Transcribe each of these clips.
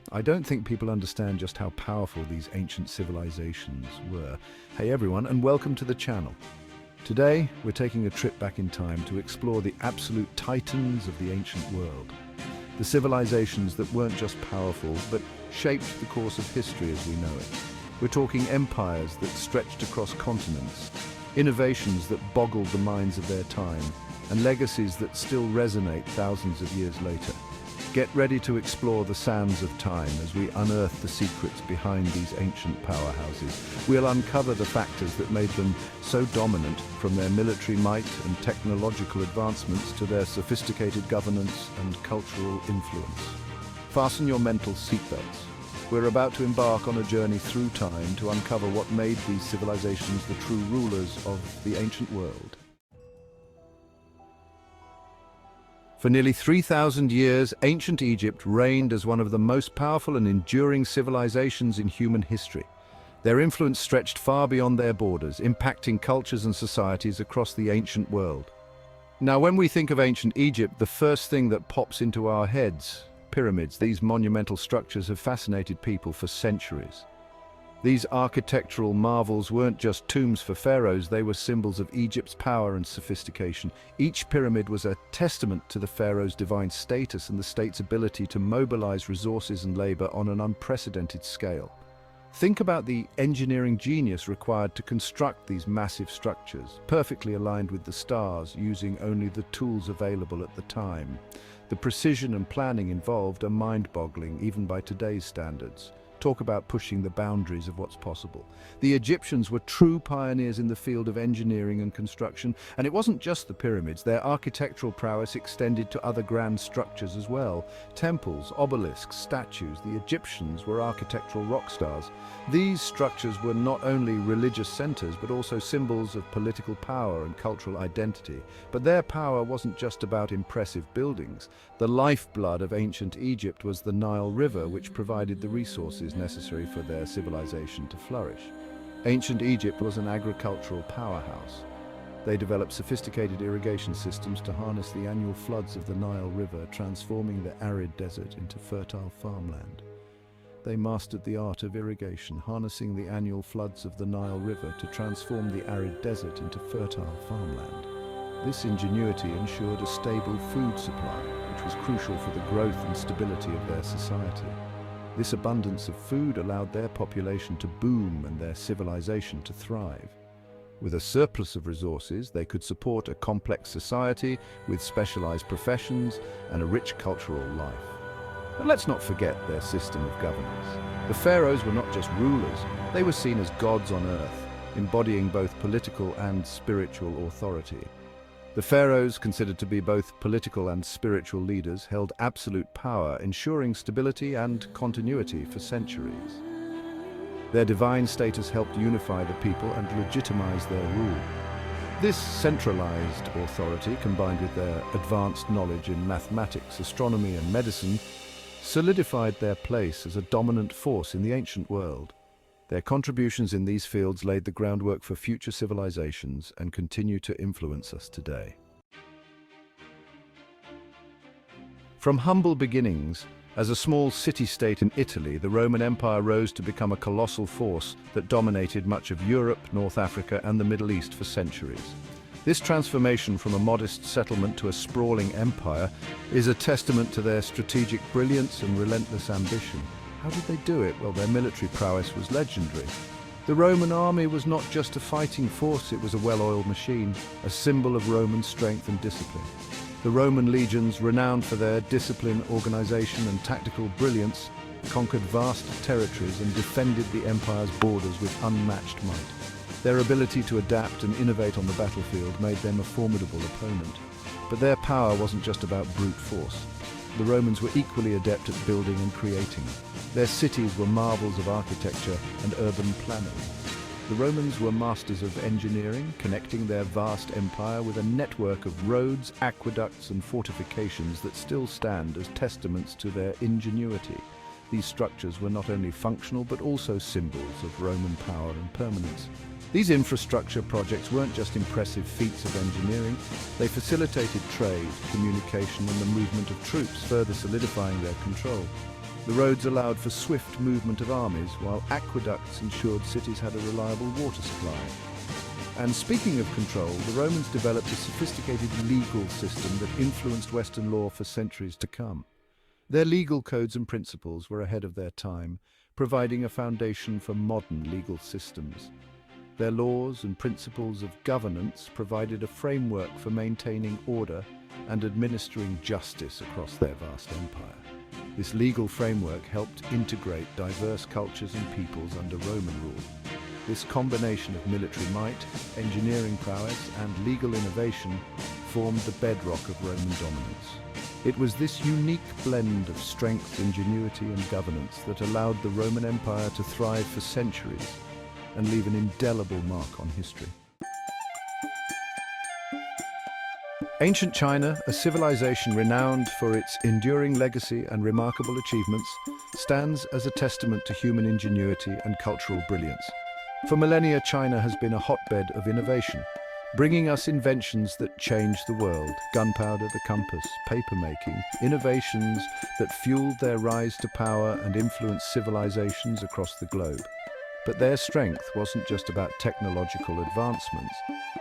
I don't think people understand just how powerful these ancient civilizations were. Hey everyone, and welcome to the channel. Today, we're taking a trip back in time to explore the absolute titans of the ancient world. The civilizations that weren't just powerful, but shaped the course of history as we know it. We're talking empires that stretched across continents, innovations that boggled the minds of their time, and legacies that still resonate thousands of years later. Get ready to explore the sands of time as we unearth the secrets behind these ancient powerhouses. We'll uncover the factors that made them so dominant, from their military might and technological advancements to their sophisticated governance and cultural influence. Fasten your mental seatbelts. We're about to embark on a journey through time to uncover what made these civilizations the true rulers of the ancient world. For nearly 3,000 years, ancient Egypt reigned as one of the most powerful and enduring civilizations in human history. Their influence stretched far beyond their borders, impacting cultures and societies across the ancient world. Now, when we think of ancient Egypt, the first thing that pops into our heads, pyramids. These monumental structures have fascinated people for centuries. These architectural marvels weren't just tombs for pharaohs, they were symbols of Egypt's power and sophistication. Each pyramid was a testament to the pharaoh's divine status and the state's ability to mobilize resources and labor on an unprecedented scale. Think about the engineering genius required to construct these massive structures, perfectly aligned with the stars, using only the tools available at the time. The precision and planning involved are mind-boggling, even by today's standards. Talk about pushing the boundaries of what's possible. The Egyptians were true pioneers in the field of engineering and construction, and it wasn't just the pyramids. Their architectural prowess extended to other grand structures as well. Temples, obelisks, statues. The Egyptians were architectural rock stars. These structures were not only religious centers, but also symbols of political power and cultural identity. But their power wasn't just about impressive buildings. The lifeblood of ancient Egypt was the Nile River, which provided the resources necessary for their civilization to flourish. Ancient Egypt was an agricultural powerhouse. They developed sophisticated irrigation systems to harness the annual floods of the Nile River, transforming the arid desert into fertile farmland. They mastered the art of irrigation, harnessing the annual floods of the Nile River to transform the arid desert into fertile farmland. This ingenuity ensured a stable food supply, which was crucial for the growth and stability of their society. This abundance of food allowed their population to boom and their civilization to thrive. With a surplus of resources, they could support a complex society with specialized professions and a rich cultural life. But let's not forget their system of governance. The pharaohs were not just rulers, they were seen as gods on earth, embodying both political and spiritual authority. The pharaohs, considered to be both political and spiritual leaders, held absolute power, ensuring stability and continuity for centuries. Their divine status helped unify the people and legitimize their rule. This centralized authority, combined with their advanced knowledge in mathematics, astronomy, and medicine, solidified their place as a dominant force in the ancient world. Their contributions in these fields laid the groundwork for future civilizations and continue to influence us today. From humble beginnings, as a small city-state in Italy, the Roman Empire rose to become a colossal force that dominated much of Europe, North Africa, and the Middle East for centuries. This transformation from a modest settlement to a sprawling empire is a testament to their strategic brilliance and relentless ambition. How did they do it? Well, their military prowess was legendary. The Roman army was not just a fighting force, it was a well-oiled machine, a symbol of Roman strength and discipline. The Roman legions, renowned for their discipline, organization, and tactical brilliance, conquered vast territories and defended the empire's borders with unmatched might. Their ability to adapt and innovate on the battlefield made them a formidable opponent. But their power wasn't just about brute force. The Romans were equally adept at building and creating. Their cities were marvels of architecture and urban planning. The Romans were masters of engineering, connecting their vast empire with a network of roads, aqueducts, and fortifications that still stand as testaments to their ingenuity. These structures were not only functional but also symbols of Roman power and permanence. These infrastructure projects weren't just impressive feats of engineering, they facilitated trade, communication, and the movement of troops, further solidifying their control. The roads allowed for swift movement of armies, while aqueducts ensured cities had a reliable water supply. And speaking of control, the Romans developed a sophisticated legal system that influenced Western law for centuries to come. Their legal codes and principles were ahead of their time, providing a foundation for modern legal systems. Their laws and principles of governance provided a framework for maintaining order and administering justice across their vast empire. This legal framework helped integrate diverse cultures and peoples under Roman rule. This combination of military might, engineering prowess, and legal innovation formed the bedrock of Roman dominance. It was this unique blend of strength, ingenuity, and governance that allowed the Roman Empire to thrive for centuries and leave an indelible mark on history. Ancient China, a civilization renowned for its enduring legacy and remarkable achievements, stands as a testament to human ingenuity and cultural brilliance. For millennia, China has been a hotbed of innovation, bringing us inventions that changed the world: gunpowder, the compass, papermaking, innovations that fueled their rise to power and influenced civilizations across the globe. But their strength wasn't just about technological advancements.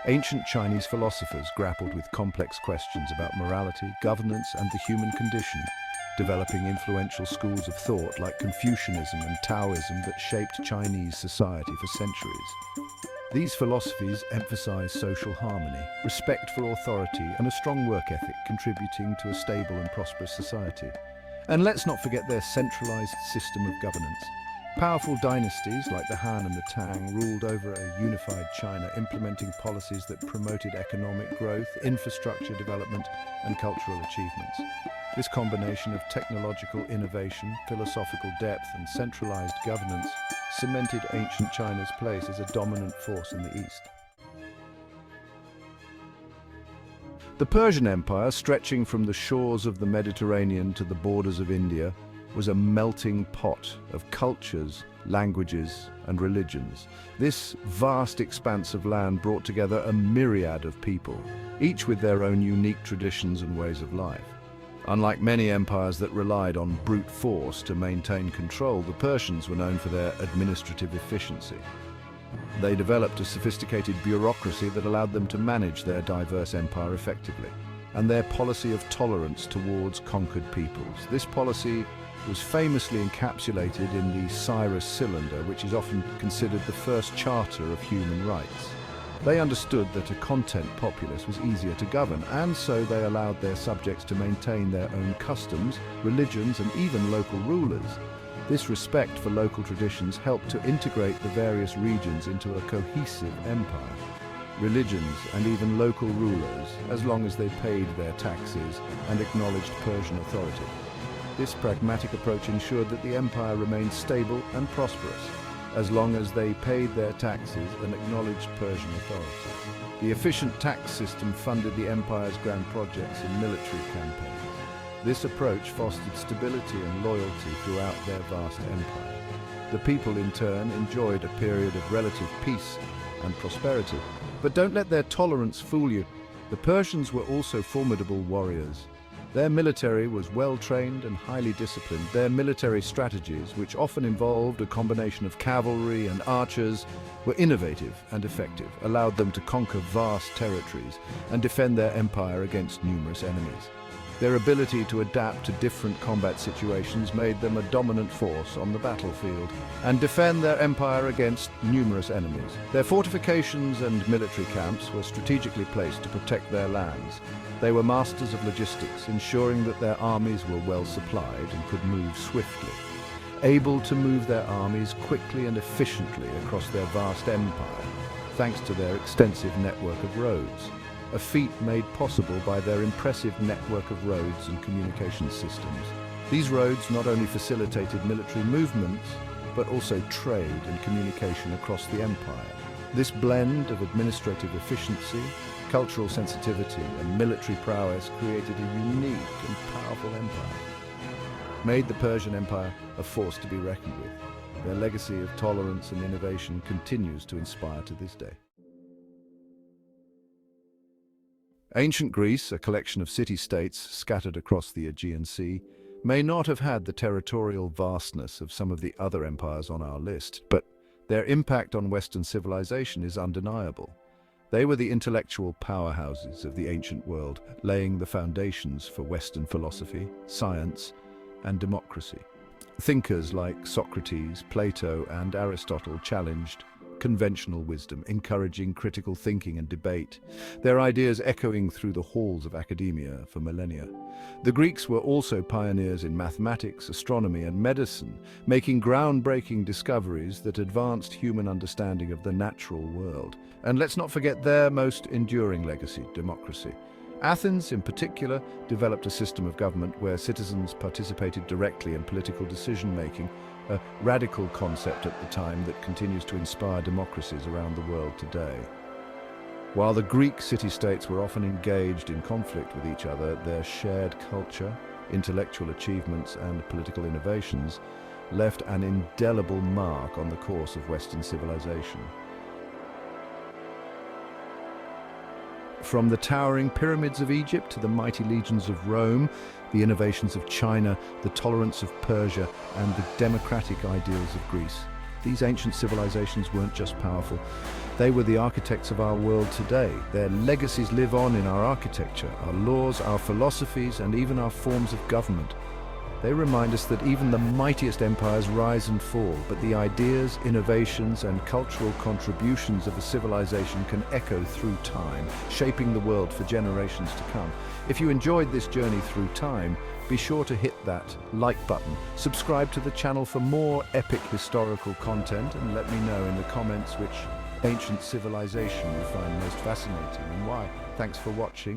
Ancient Chinese philosophers grappled with complex questions about morality, governance, and the human condition, developing influential schools of thought like Confucianism and Taoism that shaped Chinese society for centuries. These philosophies emphasize social harmony, respect for authority, and a strong work ethic, contributing to a stable and prosperous society. And let's not forget their centralized system of governance. Powerful dynasties like the Han and the Tang ruled over a unified China, implementing policies that promoted economic growth, infrastructure development, and cultural achievements. This combination of technological innovation, philosophical depth, and centralized governance cemented ancient China's place as a dominant force in the East. The Persian Empire, stretching from the shores of the Mediterranean to the borders of India, was a melting pot of cultures, languages, and religions. This vast expanse of land brought together a myriad of people, each with their own unique traditions and ways of life. Unlike many empires that relied on brute force to maintain control, the Persians were known for their administrative efficiency. They developed a sophisticated bureaucracy that allowed them to manage their diverse empire effectively, and their policy of tolerance towards conquered peoples. This policy was famously encapsulated in the Cyrus Cylinder, which is often considered the first charter of human rights. They understood that a content populace was easier to govern, and so they allowed their subjects to maintain their own customs, religions, and even local rulers. This respect for local traditions helped to integrate the various regions into a cohesive empire. Religions and even local rulers, as long as they paid their taxes and acknowledged Persian authority. This pragmatic approach ensured that the empire remained stable and prosperous, as long as they paid their taxes and acknowledged Persian authority. The efficient tax system funded the empire's grand projects and military campaigns. This approach fostered stability and loyalty throughout their vast empire. The people, in turn, enjoyed a period of relative peace and prosperity. But don't let their tolerance fool you. The Persians were also formidable warriors. Their military was well-trained and highly disciplined. Their military strategies, which often involved a combination of cavalry and archers, were innovative and effective, allowed them to conquer vast territories and defend their empire against numerous enemies. Their ability to adapt to different combat situations made them a dominant force on the battlefield and defend their empire against numerous enemies. Their fortifications and military camps were strategically placed to protect their lands. They were masters of logistics, ensuring that their armies were well supplied and could move swiftly, able to move their armies quickly and efficiently across their vast empire, thanks to their extensive network of roads, a feat made possible by their impressive network of roads and communication systems. These roads not only facilitated military movements, but also trade and communication across the empire. This blend of administrative efficiency, cultural sensitivity, and military prowess created a unique and powerful empire. Made the Persian Empire a force to be reckoned with. Their legacy of tolerance and innovation continues to inspire to this day. Ancient Greece, a collection of city-states scattered across the Aegean Sea, may not have had the territorial vastness of some of the other empires on our list, but their impact on Western civilization is undeniable. They were the intellectual powerhouses of the ancient world, laying the foundations for Western philosophy, science, and democracy. Thinkers like Socrates, Plato, and Aristotle challenged conventional wisdom, encouraging critical thinking and debate, their ideas echoing through the halls of academia for millennia. The Greeks were also pioneers in mathematics, astronomy, and medicine, making groundbreaking discoveries that advanced human understanding of the natural world. And let's not forget their most enduring legacy, democracy. Athens, in particular, developed a system of government where citizens participated directly in political decision-making, a radical concept at the time that continues to inspire democracies around the world today. While the Greek city-states were often engaged in conflict with each other, their shared culture, intellectual achievements, and political innovations left an indelible mark on the course of Western civilization. From the towering pyramids of Egypt to the mighty legions of Rome, the innovations of China, the tolerance of Persia, and the democratic ideals of Greece, these ancient civilizations weren't just powerful. They were the architects of our world today. Their legacies live on in our architecture, our laws, our philosophies, and even our forms of government. They remind us that even the mightiest empires rise and fall, but the ideas, innovations, and cultural contributions of a civilization can echo through time, shaping the world for generations to come. If you enjoyed this journey through time, be sure to hit that like button, subscribe to the channel for more epic historical content, and let me know in the comments which ancient civilization you find most fascinating and why. Thanks for watching.